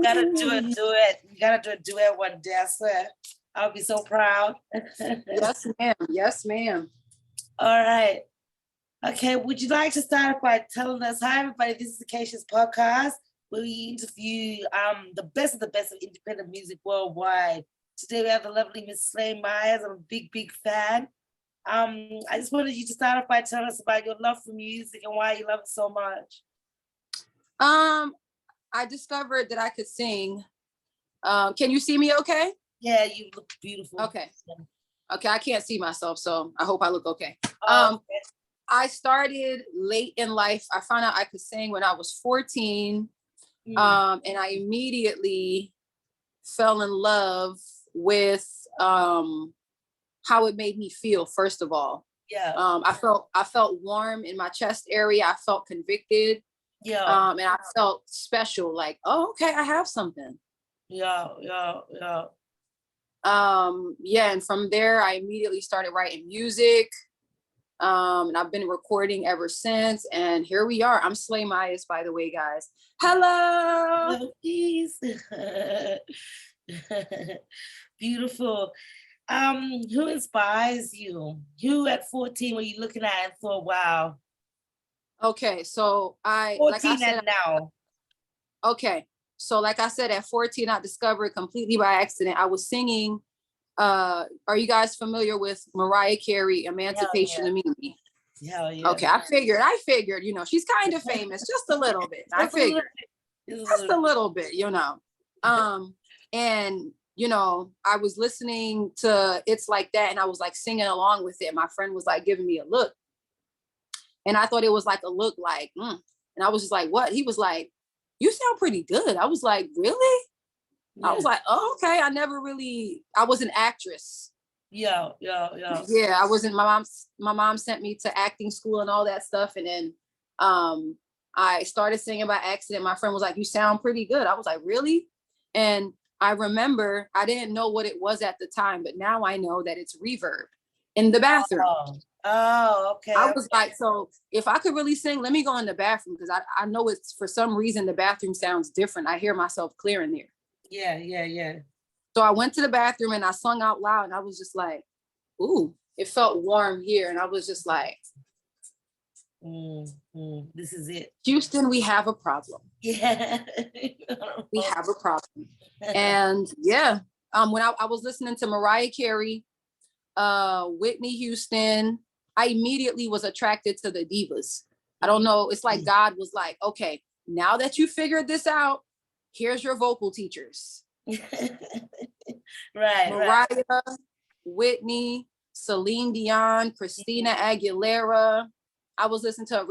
Gotta do a duet. You gotta do a duet one day, I swear. I'll be so proud. Yes, ma'am. Yes, ma'am. All right. Okay, would you like to start by telling us, hi everybody, this is the Acacia's podcast, where we interview the best of independent music worldwide. Today we have the lovely Miss Slay Myers. I'm a big fan. I just wanted you to start off by telling us about your love for music and why you love it so much. I discovered that I could sing. Can you see me okay? Yeah, you look beautiful. Okay. Okay, I can't see myself, so I hope I look okay. Okay. I started late in life. I found out I could sing when I was 14. And I immediately fell in love with how it made me feel, first of all. Yeah. I felt warm in my chest area. I felt convicted. Yeah. And I felt special, like, oh, okay, I have something. Yeah. And from there I immediately started writing music. And I've been recording ever since. And here we are. I'm Slay Myers, by the way, guys. Hello. Peace. Beautiful. Who inspires you? Who at 14 were you looking at and thought, wow? Okay, so 14 like I said, and now. Okay, so like I said, at 14, I discovered completely by accident. I was singing. Are you guys familiar with Mariah Carey, Emancipation of Mimi? Hell yeah. Okay, I figured, she's kind of famous, just a little bit. I figured, just a little bit, and I was listening to It's Like That, and I was like singing along with it. My friend was like giving me a look, and I thought it was like a look like, and I was just like, what? He was like, you sound pretty good. I was like, really? Yeah. I was like, oh, okay. I was an actress. Yeah. I wasn't. My mom sent me to acting school and all that stuff. And then I started singing by accident. My friend was like, you sound pretty good. I was like, really? And I remember I didn't know what it was at the time, but now I know that it's reverb in the bathroom. Oh, okay. I was like, so if I could really sing, let me go in the bathroom, because I know it's, for some reason, the bathroom sounds different. I hear myself clear in there. Yeah. So I went to the bathroom and I sung out loud, and I was just like, ooh, it felt warm here. And I was just like, this is it. Houston, we have a problem. Yeah. We have a problem. And yeah, when I was listening to Mariah Carey, Whitney Houston, I immediately was attracted to the divas. I don't know. It's like God was like, okay, now that you figured this out, here's your vocal teachers. Right. Mariah, Whitney, Celine Dion, Christina Aguilera. I was listening to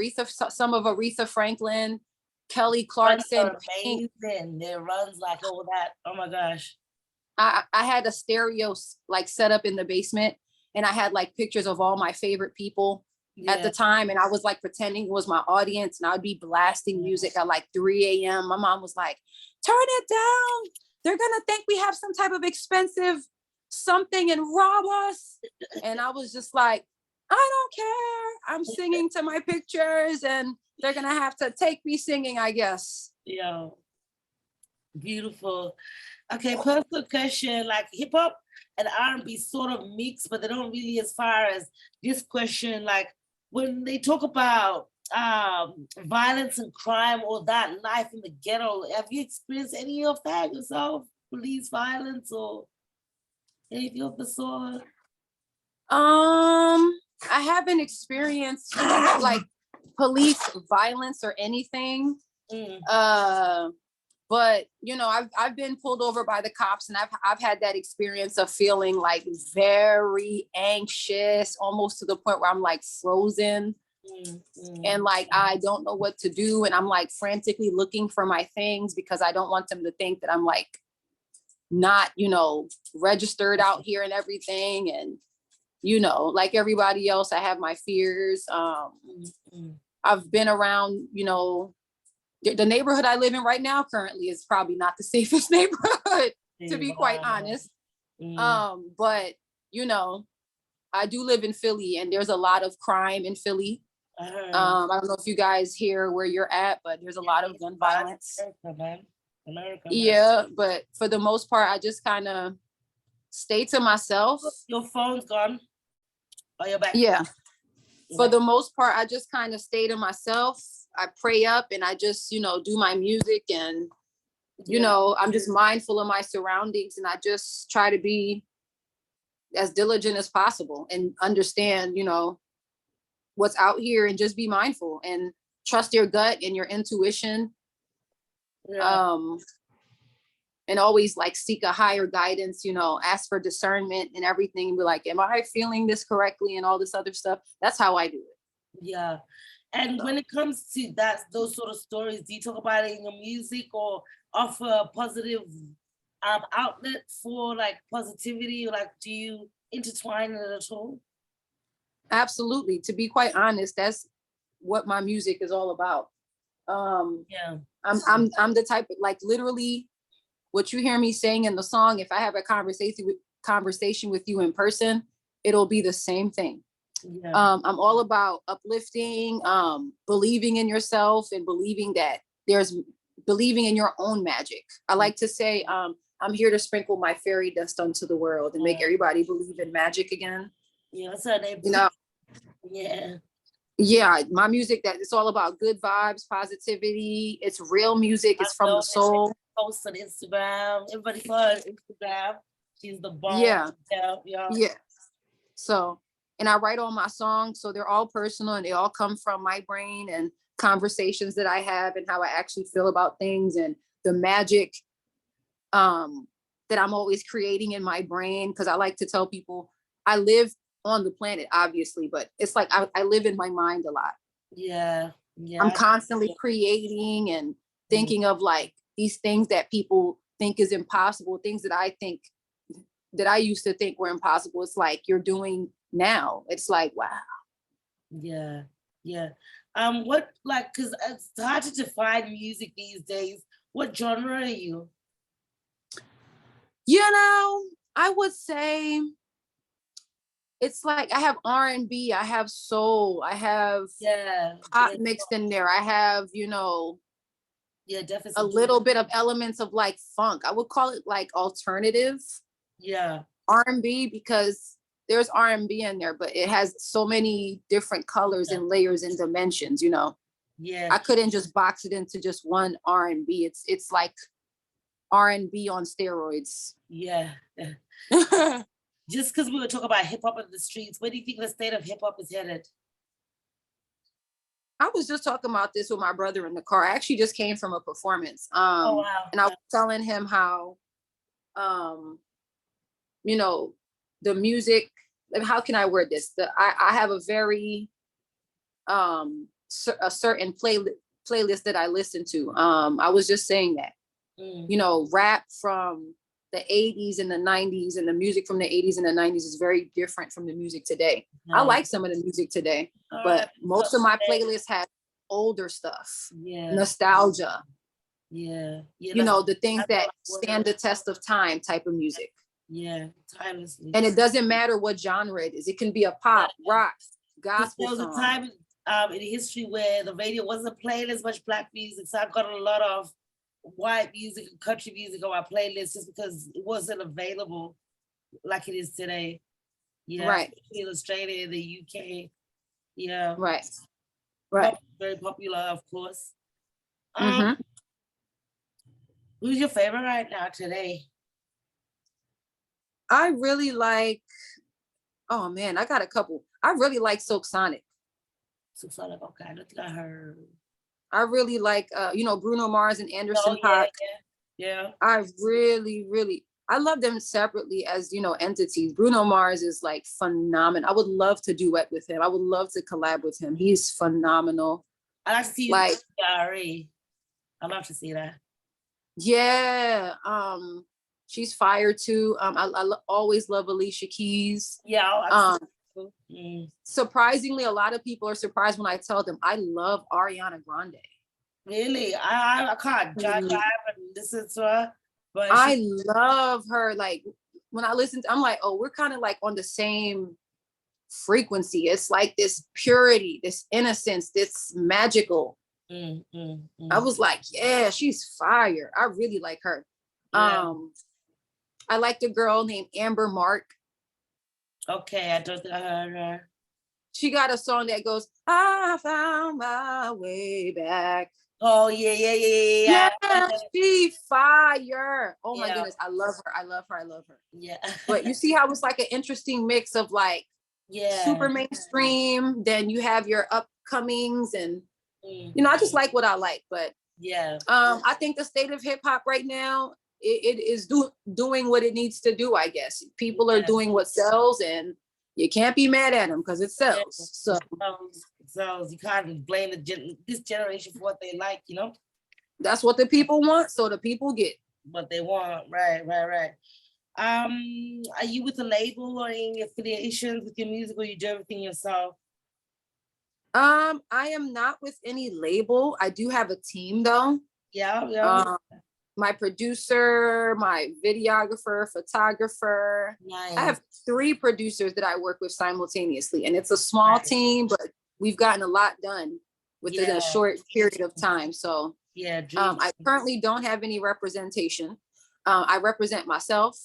some of Aretha Franklin, Kelly Clarkson. Amazing. Their runs like all that. Oh my gosh. I had a stereo like set up in the basement, and I had like pictures of all my favorite people at the time. And I was like pretending it was my audience, and I would be blasting music at like 3 a.m. My mom was like, turn it down. They're going to think we have some type of expensive something and rob us. And I was just like, I don't care. I'm singing to my pictures, and they're going to have to take me singing, I guess. Yeah. Beautiful. Okay, personal question, like hip hop and R&B sort of mix, but they don't really, as far as this question, like when they talk about violence and crime or that life in the ghetto, have you experienced any of that yourself? Police violence or anything of the sort? I haven't experienced like police violence or anything. But I've been pulled over by the cops, and I've had that experience of feeling like very anxious, almost to the point where I'm like frozen. And like I don't know what to do, and I'm like frantically looking for my things, because I don't want them to think that I'm like not registered out here and everything. And like everybody else, I have my fears. I've been around, the neighborhood I live in right now currently is probably not the safest neighborhood, to be quite honest. But I do live in Philly, and there's a lot of crime in Philly. I heard. I don't know if you guys hear where you're at, but there's a lot of gun violence. America, man. America, man. Yeah, but for the most part, I just kind of stay to myself. Your phone's gone. Oh, you're back. Yeah. For the most part, I just kind of stay to myself. I pray up and I just, you know, do my music and, you know, I'm just mindful of my surroundings and I just try to be as diligent as possible and understand, you know, what's out here and just be mindful and trust your gut and your intuition. And always like seek a higher guidance, you know, ask for discernment and everything and be like, am I feeling this correctly and all this other stuff? That's how I do it. Yeah. And when it comes to that, those sort of stories, do you talk about it in your music or offer a positive outlet for like positivity? Or like, do you intertwine it at all? Absolutely. To be quite honest, that's what my music is all about. Yeah. I'm the type of, like, literally what you hear me saying in the song, if I have a conversation with you in person, it'll be the same thing. Yeah. I'm all about uplifting, believing in yourself and believing in your own magic. I like to say, I'm here to sprinkle my fairy dust onto the world and make everybody believe in magic again. Yeah, so they, you know, yeah, my music, that it's all about good vibes, positivity. It's real music. It's from the soul. Post on Instagram. Everybody follow Instagram. She's the bomb. Yeah. Yeah. So, and I write all my songs, so they're all personal and they all come from my brain and conversations that I have and how I actually feel about things and the magic that I'm always creating in my brain. Because I like to tell people I live on the planet, obviously, but it's like I live in my mind a lot. Yeah. I'm constantly creating and thinking of like these things that people think is impossible, things that I used to think were impossible. It's like you're doing now. It's like, wow. Yeah. What, like, because it's hard to define music these days. What genre are you? You know, I would say it's like I have R&B, I have soul, I have pop mixed in there. I have, you know, definitely a little bit of elements of like funk. I would call it like alternative. Yeah. R&B, because there's R&B in there, but it has so many different colors and layers and dimensions, you know. Yeah. I couldn't just box it into just one R&B. It's like R&B on steroids. Yeah. Just because we were talking about hip hop in the streets, where do you think the state of hip hop is headed? I was just talking about this with my brother in the car. I actually just came from a performance. Oh, wow. And I was telling him how, you know, the music, how can I word this? I have a very, a certain playlist that I listen to. I was just saying that, you know, rap from the 80s and the 90s and the music from the 80s and the 90s is very different from the music today. I like some of the music today, but most of my playlists have older stuff, nostalgia. Yeah. You know, the things that stand the test of time type of music. Yeah, timelessly. And it doesn't matter what genre it is. It can be a pop, rock, gospel song. There was a time in history where the radio wasn't playing as much Black music, so I got a lot of white music and country music on my playlist just because it wasn't available like it is today. Yeah, right. In Australia, in the UK. Yeah, right. Very popular, of course. Who's your favorite right now today? I really like, oh man, I got a couple. I really like Silk Sonic. Okay, I don't think I heard. I really like, you know, Bruno Mars and Anderson .Paak. Yeah. I really, I love them separately as, you know, entities. Bruno Mars is like phenomenal. I would love to duet with him. I would love to collab with him. He's phenomenal. I like to see like I'd love to see that. Yeah. She's fire too. I always love Alicia Keys. Yeah. Surprisingly, a lot of people are surprised when I tell them I love Ariana Grande. Really? I can't drive and listen to her. But I love her. Like when I listen to, I'm like, oh, we're kind of like on the same frequency. It's like this purity, this innocence, this magical. I was like, yeah, she's fire. I really like her. Yeah. I liked a girl named Amber Mark. Okay, I don't think I heard her. She got a song that goes, I found my way back. Oh, yeah. Yeah, she fire. Oh my Yeah. goodness. I love her. I love her. I love her. Yeah. But you see how it's like an interesting mix of like Yeah. super mainstream, then you have your upcomings, and Mm. you know, I just like what I like. But Yeah. I think the state of hip hop right now, it is doing what it needs to do, I guess. People are Yeah. doing what sells, and you can't be mad at them because it sells. So So you can't blame this generation for what they like, you know, that's what the people want, so the people get. what they want. Right. Are you with a label or any affiliations with your music, or you do everything yourself? I am not with any label. I do have a team though. Yeah. My producer, my videographer, photographer. Nice. I have 3 producers that I work with simultaneously, and it's a small Nice. team, but we've gotten a lot done within Yeah. a short period of time. So Yeah. I currently don't have any representation. I represent myself,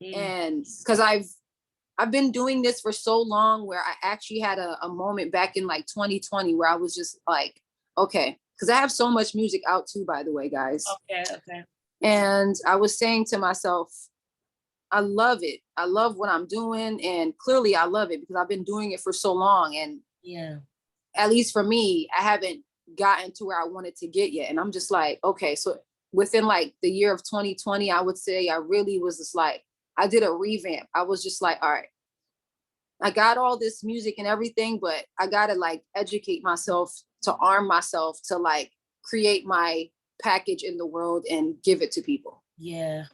and because I've been doing this for so long, where I actually had a moment back in like 2020 where I was just like, okay, because I have so much music out too, by the way, guys. Okay. And I was saying to myself, I love it. I love what I'm doing. And clearly I love it because I've been doing it for so long. And Yeah. at least for me, I haven't gotten to where I wanted to get yet. And I'm just like, okay, so within like the year of 2020, I would say I really was just like, I did a revamp. I was just like, all right, I got all this music and everything, but I gotta like educate myself, to arm myself, to like create my package in the world and give it to people. Yeah.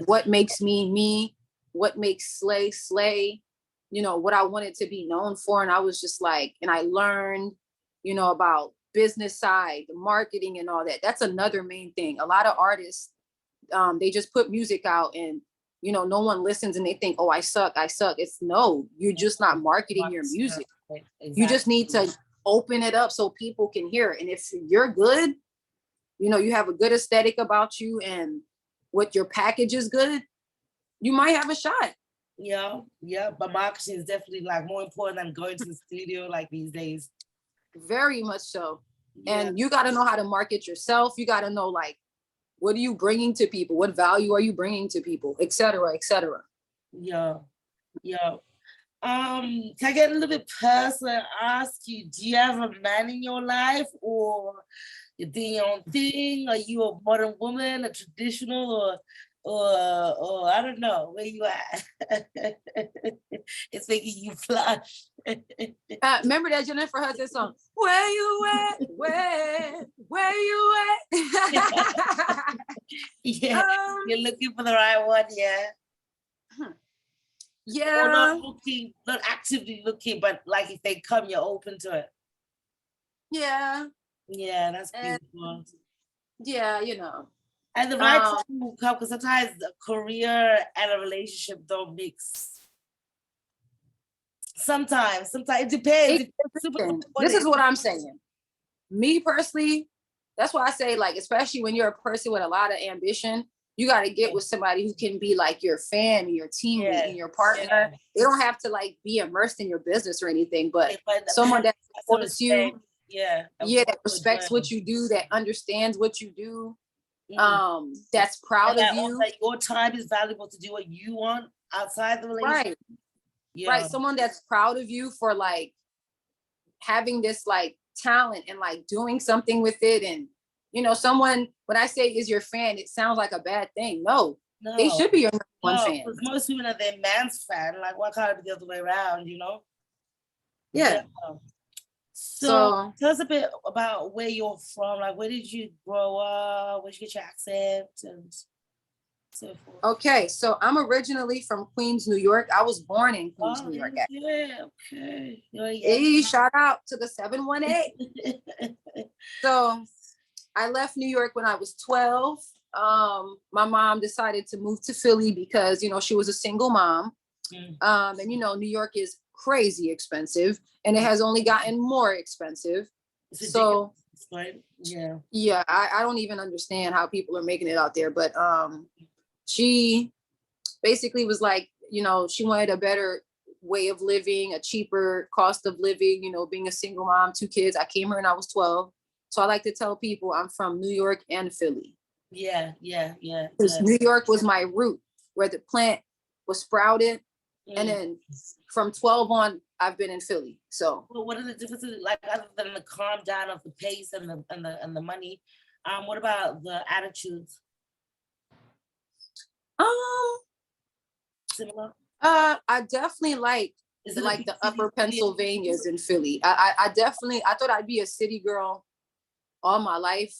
What makes me, what makes Slay, you know, what I wanted to be known for. And I was just like, and I learned, you know, about business side, the marketing and all that. That's another main thing. A lot of artists, they just put music out and, you know, no one listens and they think, oh, I suck. It's no, you're just not marketing your music. Exactly. You just need to open it up so people can hear it. And if you're good, you know, you have a good aesthetic about you and what your package is good, you might have a shot. Yeah. But marketing is definitely like more important than going to the studio like these days. Very much so. Yeah. And you got to know how to market yourself. You got to know, like, what are you bringing to people? What value are you bringing to people, et cetera, et cetera. Yeah. Can I get a little bit personal and ask you, do you have a man in your life, or you're doing your own thing? Are you a modern woman, a traditional, or I don't know, where you at? It's making you flush. Remember that Jennifer Hudson song? Where you at? Where you at? Yeah, you're looking for the right one, yeah. Yeah. Or not looking, not actively looking, but like if they come, you're open to it. Yeah. Yeah, that's beautiful. Yeah, you know. And the right time will come, because sometimes a career and a relationship don't mix. Sometimes it depends. This is what I'm saying. Me personally, that's why I say, like, especially when you're a person with a lot of ambition, you got to get with somebody who can be like your fan and your teammate and your partner. Yeah. They don't have to like be immersed in your business or anything, but someone that supports you, that respects what you do, that understands what you do, that's proud of you. That your time is valuable to do what you want outside the relationship. Right. Yeah. Right. Someone that's proud of you for like having this like talent and like doing something with it. And you know, someone, when I say is your fan, it sounds like a bad thing. No, they should be your number one fan. Because most women are their man's fan. Like, why can't it be the other way around, you know? Yeah. So tell us a bit about where you're from. Like, where did you grow up? Where did you get your accent and so forth? Okay, so I'm originally from Queens, New York. I was born in Queens, New York. Yeah, okay. Hey, shout out to the 718. So I left New York when I was 12. My mom decided to move to Philly because, you know, she was a single mom. And, you know, New York is crazy expensive, and it has only gotten more expensive. It's So ridiculous, right? Yeah. yeah, I don't even understand how people are making it out there. But she basically was like, you know, she wanted a better way of living, a cheaper cost of living, you know, being a single mom, 2 kids. I came here when I was 12. So I like to tell people I'm from New York and Philly. Yeah. Because New York was my root, where the plant was sprouted. And then from 12 on, I've been in Philly. So Well, what are the differences, like, other than the calm down of the pace and the money? What about the attitudes? um Similar? I definitely like Is it a like big the city upper for you? Pennsylvanias in Philly. I definitely, I thought I'd be a city girl all my life.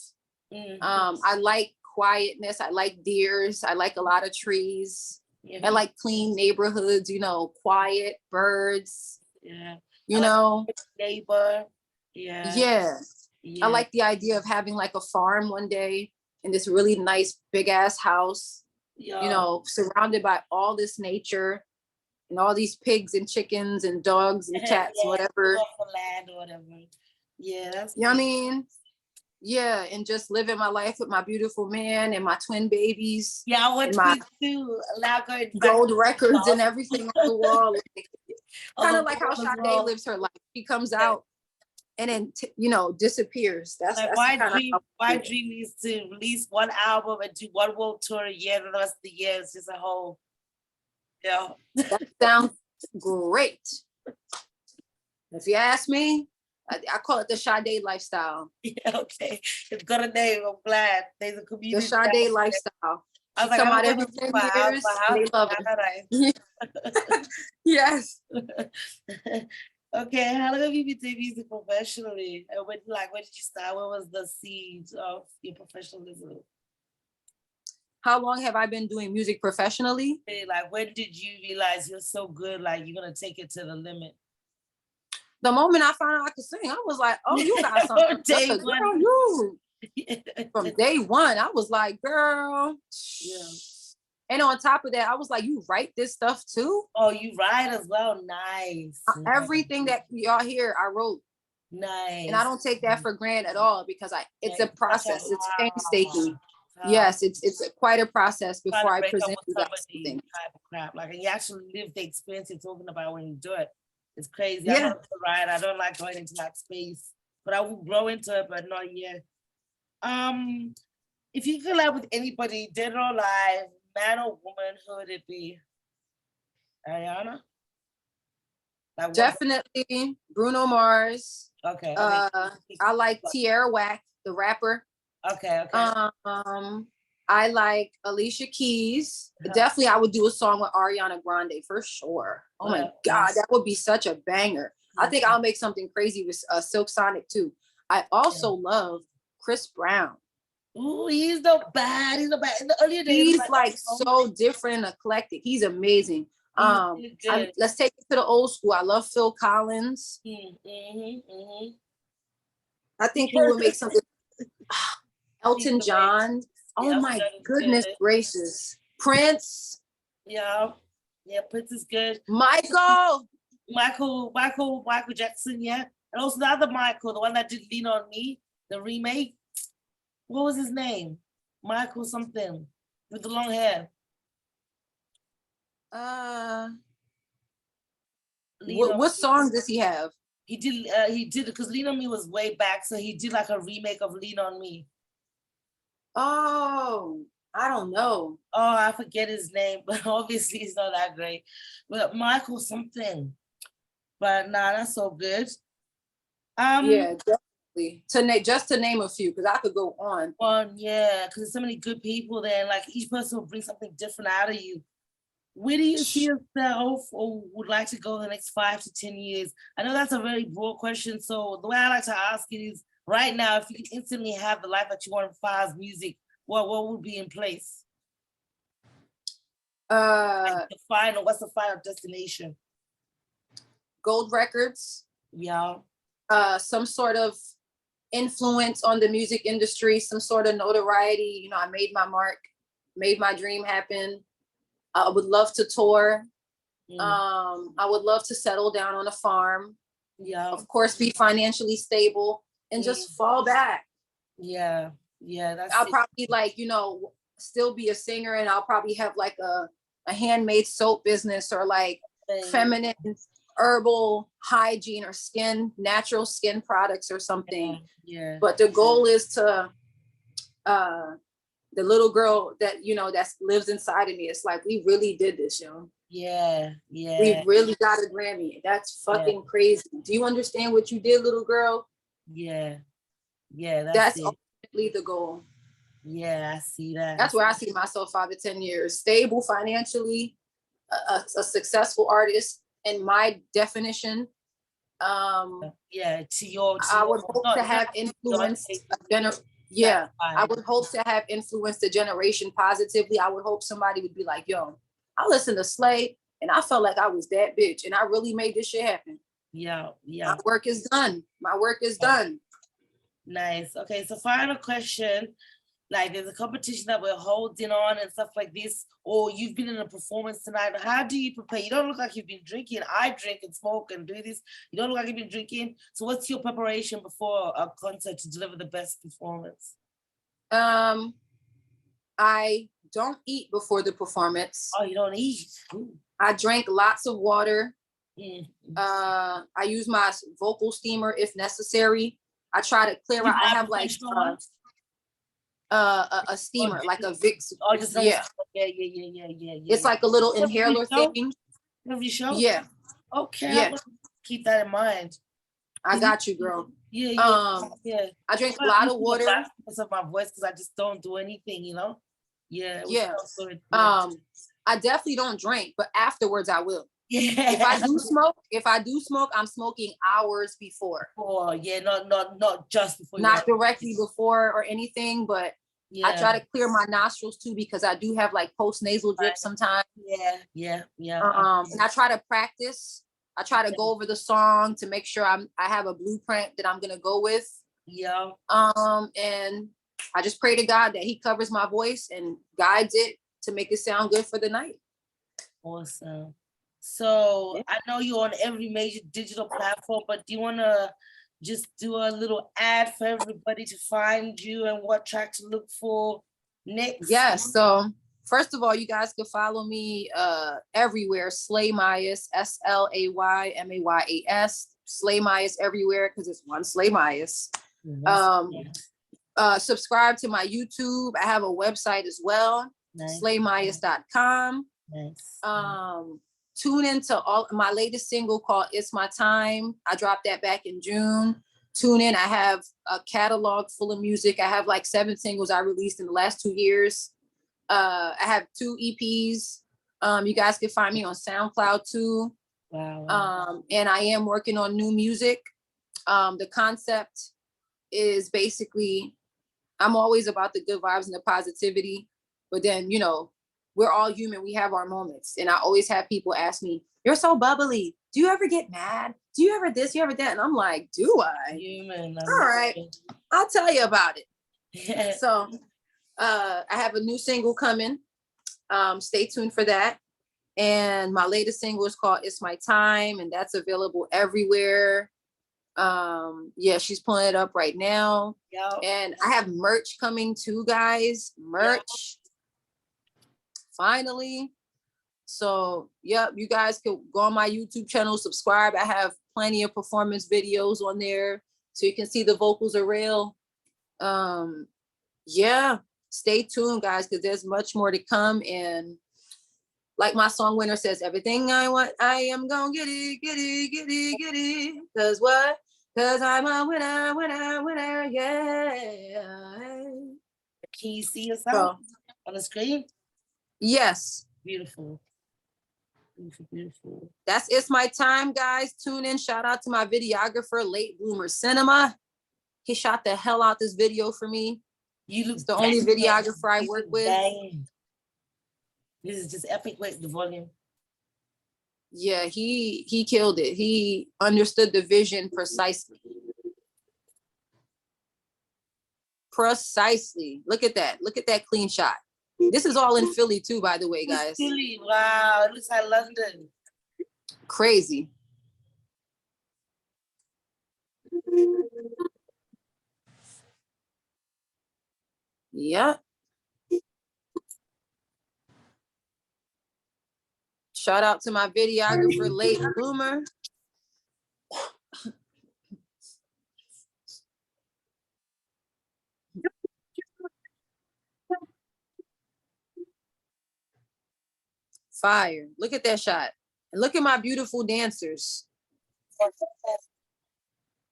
Mm, I like quietness. I like deers. I like a lot of trees. yeah, I like clean neighborhoods, you know, quiet birds, yeah. you I like know. neighbor. Yeah, Yeah. I yeah, like the idea of having like a farm one day in this really nice big ass house, you yeah. know, surrounded by all this nature and all these pigs and chickens and dogs and cats, Yeah, whatever. off the land or whatever. Yeah, that's You know what I good. mean? Yeah, and just living my life with my beautiful man and my twin babies Yeah, I want and my twins too. Allow going back gold records and everything on the wall. Like, on kind the of like how wall as Sade well. lives her life. She comes Yeah. out and then, you know, disappears. Like That's kind of how I my feel. dream is to release one album and do one world tour a year, and the rest of the year is just a whole, yeah. That sounds great. If you ask me, I call it the Sade lifestyle. Yeah, okay. It's got a name. I'm glad. There's a The community out Sade there. lifestyle. I She was like, come I don't out want every to do 10 my years and house they is love her. paradise. Yes. Okay, how long have you been doing music professionally? And when did you start? What was the seed of your professionalism? How long have I been doing music professionally? Like, when did you realize you're so good, like you're gonna take it to the limit? The moment I found out I could sing, I was like, oh, you got something From day good, one. girl. You. From day one, I was like, girl. Yeah. And on top of that, I was like, you write this stuff too? Oh, you write as well. Nice. Everything that y'all hear, I wrote. Nice. And I don't take that for granted at all because it's a process. It's painstaking. Wow. Yes, it's quite a process Trying before to I break up present with you guys somebody something. type of crap. Like, and you actually live the experience you're talking about when you do it. It's crazy. Yeah. I'm not a writer. I don't like going into that space, but I will grow into it, but not yet. If you could collab with anybody, dead or alive, man or woman, who would it be? Ariana? Like, Definitely Bruno Mars. Okay. I like Tierra Whack, the rapper. Okay. I like Alicia Keys. Definitely, I would do a song with Ariana Grande for sure. Oh my God, that would be such a banger. I think I'll make something crazy with Silk Sonic too. I also love Chris Brown. Ooh, he's not bad. He's not bad. In the earlier days, He's like so different and eclectic. He's amazing. Let's take it to the old school. I love Phil Collins. I think we would make something. Elton John. Oh my goodness gracious. Prince. Yeah, Prince is good. Michael Jackson, yeah. And also the other Michael, the one that did Lean on Me, the remake. What was his name? Michael something with the long hair. What song does he have? He did because Lean on Me was way back, so he did like a remake of Lean on Me. Oh, I don't know. Oh, I forget his name, but obviously it's not that great. But Michael something. But nah, that's so good. Yeah, definitely. Just to name a few, because I could go on. Yeah, because there's so many good people there, and like each person will bring something different out of you. Where do you see yourself or would like to go in the next 5 to 10 years? I know that's a very broad question. So the way I like to ask it is, right now, if you could instantly have the life that you want as far as music, what would be in place? What's the final destination? Gold records. Yeah. Some sort of influence on the music industry, some sort of notoriety. You know, I made my mark, made my dream happen. I would love to tour. I would love to settle down on a farm, Yeah. of course, be financially stable and just fall back. Yeah. Yeah. That's I'll it. probably like, you know, still be a singer, and I'll probably have like a handmade soap business, or like feminine herbal hygiene, or natural skin products or something. Yeah. But the goal is to the little girl that, you know, that lives inside of me. It's like, we really did this, yo. Yeah. Yeah. We really got a Grammy. That's fucking crazy. Do you understand what you did, little girl? Yeah. Yeah. That's it. ultimately the goal. Yeah, I see that. That's where I see myself 5 to 10 years, stable financially, a successful artist. In my definition, yeah, I would hope to have influenced I would hope to have influenced the generation positively. I would hope somebody would be like, yo, I listened to Slay and I felt like I was that bitch and I really made this shit happen. Yeah. My work is done. Nice. Okay, so final question. Like, there's a competition that we're holding on and stuff like this, or you've been in a performance tonight. How do you prepare? You don't look like you've been drinking. I drink and smoke and do this. You don't look like you've been drinking. So what's your preparation before a concert to deliver the best performance? I don't eat before the performance. Oh, you don't eat? Ooh. I drank lots of water. I use my vocal steamer if necessary. I try to clear out. I have like a steamer, like a Vicks. Oh, just yeah. It's like a little inhaler thing. Every show? Yeah. Okay. Yeah. Keep that in mind. I got you, girl. Yeah. I drink a lot of water because of my voice, because I just don't do anything, you know. Yeah. I definitely don't drink, but afterwards I will. Yeah. If I do smoke, I'm smoking hours before. Oh, yeah, not just before. Not directly before or anything, but I try to clear my nostrils too, because I do have like post-nasal drip sometimes. Yeah. And I try to practice. I try to go over the song to make sure I have a blueprint that I'm gonna go with. Yeah. And I just pray to God that He covers my voice and guides it to make it sound good for the night. Awesome. So I know you're on every major digital platform, but do you want to just do a little ad for everybody to find you and what track to look for next? Yes. So first of all, you guys can follow me everywhere. Slay Mayas, SlayMayas, Slay Mayas everywhere, because it's one Slay Mayas. Subscribe to my YouTube. I have a website as well, SlayMayas.com. Nice. Tune into all my latest single called It's My Time. I dropped that back in June. Tune in. I have a catalog full of music. I have like 7 singles I released in the last 2 years. I have 2 EPs. You guys can find me on SoundCloud too. Wow. And I am working on new music. The concept is basically, I'm always about the good vibes and the positivity, but then, you know, we're all human. We have our moments. And I always have people ask me, you're so bubbly. Do you ever get mad? Do you ever this? You ever that? And I'm like, do I? Human. All right. I'll tell you about it. So I have a new single coming. Stay tuned for that. And my latest single is called It's My Time. And that's available everywhere. She's pulling it up right now. And I have merch coming too, guys. Merch. Finally. So you guys can go on my YouTube channel, subscribe. I have plenty of performance videos on there, so you can see the vocals are real. Stay tuned, guys, because there's much more to come. And like my song Winner says, everything I want, I am gonna get it. Cause what? Cause I'm a winner, yeah. Can you see yourself on the screen? Yes. Beautiful. That's It's My Time, guys. Tune in. Shout out to my videographer, Late Bloomer Cinema. He shot the hell out this video for me. He's the only videographer I work with. This is just epic. Wait, the volume. Yeah, he killed it. He understood the vision precisely. Look at that. Look at that clean shot. This is all in Philly too, by the way, guys. Philly, wow. It looks like London. Crazy. Yeah. Shout out to my videographer, Late Bloomer. Fire. Look at that shot. And look at my beautiful dancers.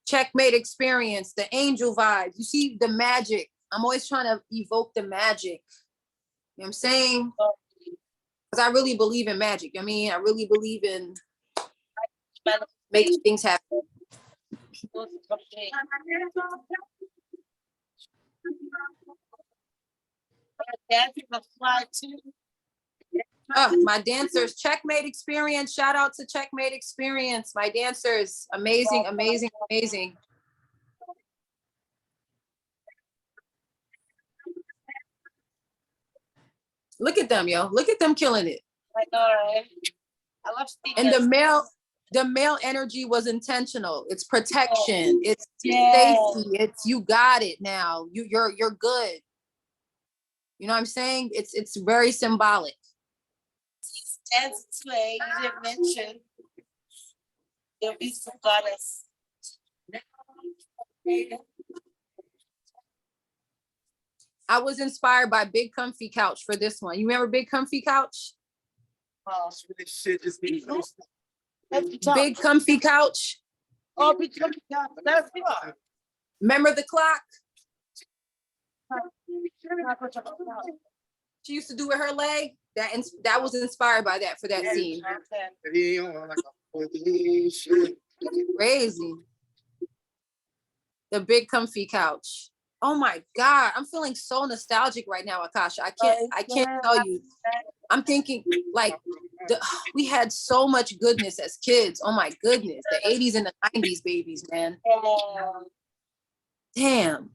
Checkmate experience, the angel vibes. You see the magic. I'm always trying to evoke the magic. You know what I'm saying? Because I really believe in magic. I mean, I really believe in making things happen. My dancers, Checkmate experience. Shout out to Checkmate experience. My dancers, amazing, amazing, amazing. Look at them, yo. Look at them killing it. I know, right? I love And the male energy was intentional. It's protection. It's Yeah. safety. It's you got it now. You're good. You know what I'm saying? It's very symbolic. Dance play, you didn't mention. There'll be some goddess. I was inspired by Big Comfy Couch for this one. You remember Big Comfy Couch? Oh, shit, just Big Comfy Couch. Oh, Big Comfy Couch. That's it. Remember the clock? She used to do with her leg. That was inspired by that for that scene. Crazy. The Big Comfy Couch. Oh my God, I'm feeling so nostalgic right now, Akasha. I can't tell you. I'm thinking like we had so much goodness as kids. Oh my goodness, the 80s and the 90s babies, man. Damn.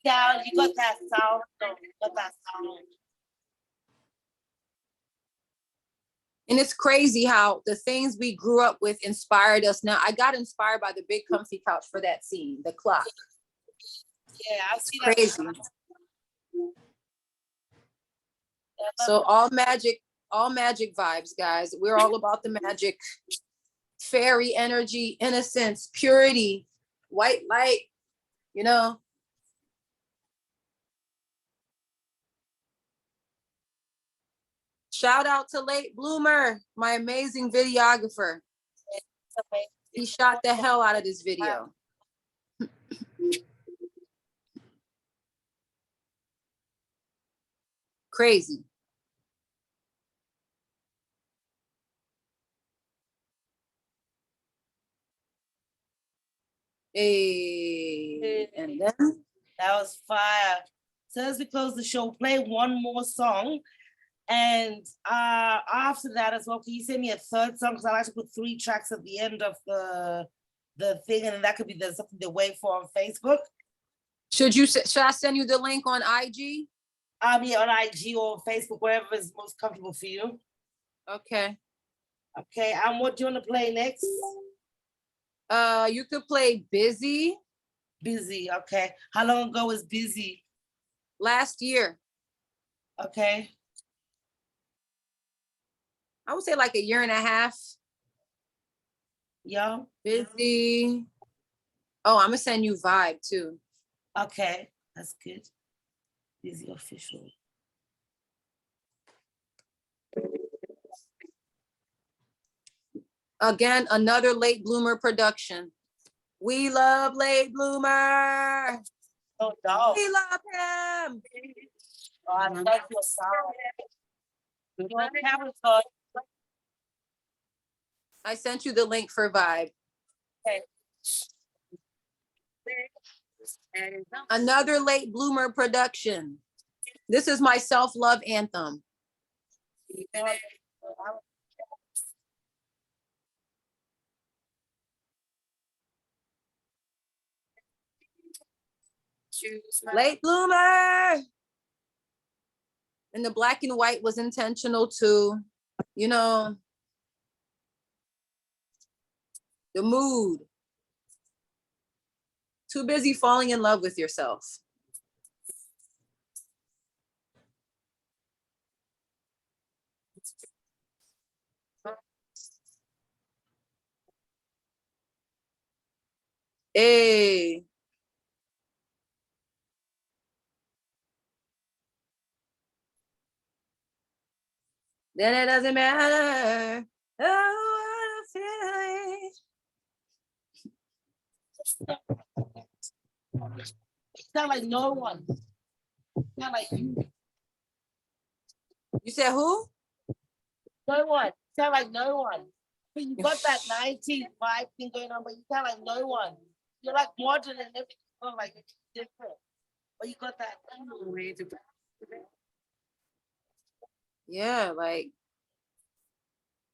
Yeah, you got that sound. You got that sound. And it's crazy how the things we grew up with inspired us. Now, I got inspired by the Big Comfy Couch for that scene, the clock. Yeah, I see that. Crazy. So all magic vibes, guys. We're all about the magic, fairy energy, innocence, purity, white light, you know. Shout out to Late Bloomer, my amazing videographer. He shot the hell out of this video. Crazy. Hey, and then that was fire. So as we close the show, play one more song. And after that as well, can you send me a third song? Because I like to put 3 tracks at the end of the thing, and then that could be something to wait for on Facebook. Should I send you the link on IG? Yeah, on IG or Facebook, wherever is most comfortable for you. Okay. Okay, and what do you want to play next? You could play Busy. Busy, okay. How long ago was Busy? Last year. Okay. I would say like 1.5 years. Yeah. Busy. Oh, I'm gonna send you Vibe too. Okay, that's good. Busy official. Again, another Late Bloomer production. We love Late Bloomer. Oh, no. We love him. Oh, I love your song. I sent you the link for Vibe. Okay. Another Late Bloomer production. This is my self-love anthem. Late Bloomer. And the black and white was intentional too. You know, The mood. Too busy falling in love with yourself. Hey. Then it doesn't matter. Oh, what a feeling. Sound like no one. Sound like you. You said who? No one. Sound like no one. But you got that 19 vibe thing going on, but you sound like no one. You're like modern and everything. Not like it's different. But you got that way to. Yeah, like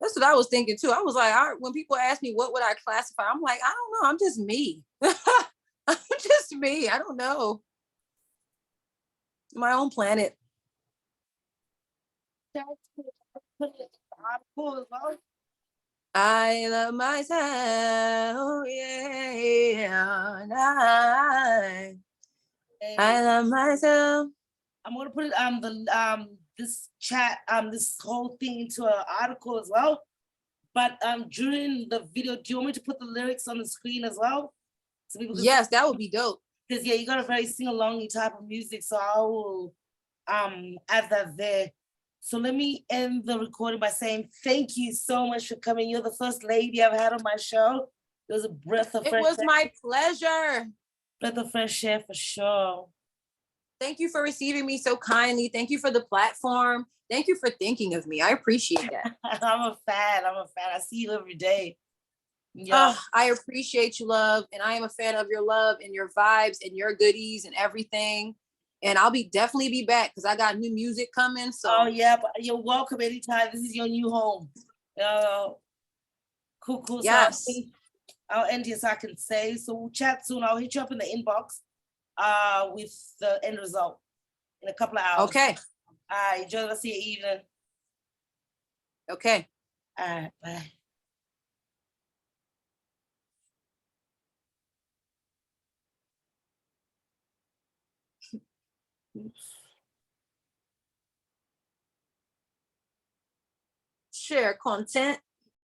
that's what I was thinking too. I was like, when people ask me what would I classify, I'm like, I don't know. I'm just me. I'm just me. I don't know. My own planet. I love myself. Yeah. I love myself. I'm gonna put it this chat this whole thing into an article as well. But during the video, do you want me to put the lyrics on the screen as well? So people can, yes, that would be dope. Because yeah, you got a very sing-along type of music, so I will add that there. So let me end the recording by saying thank you so much for coming. You're the first lady I've had on my show. It was a breath of fresh air. It was my pleasure. Breath of fresh air for sure. Thank you for receiving me so kindly. Thank you for the platform. Thank you for thinking of me. I appreciate that. I'm a fan. I see you every day. Yeah. I appreciate you, love. And I am a fan of your love and your vibes and your goodies and everything. And I'll definitely be back because I got new music coming. So oh yeah, but you're welcome anytime. This is your new home. Cool. Yes. So I'll end here so I can say. So we'll chat soon. I'll hit you up in the inbox with the end result in a couple of hours. Okay. Enjoy the rest of your evening. Okay. All right, bye. Share content.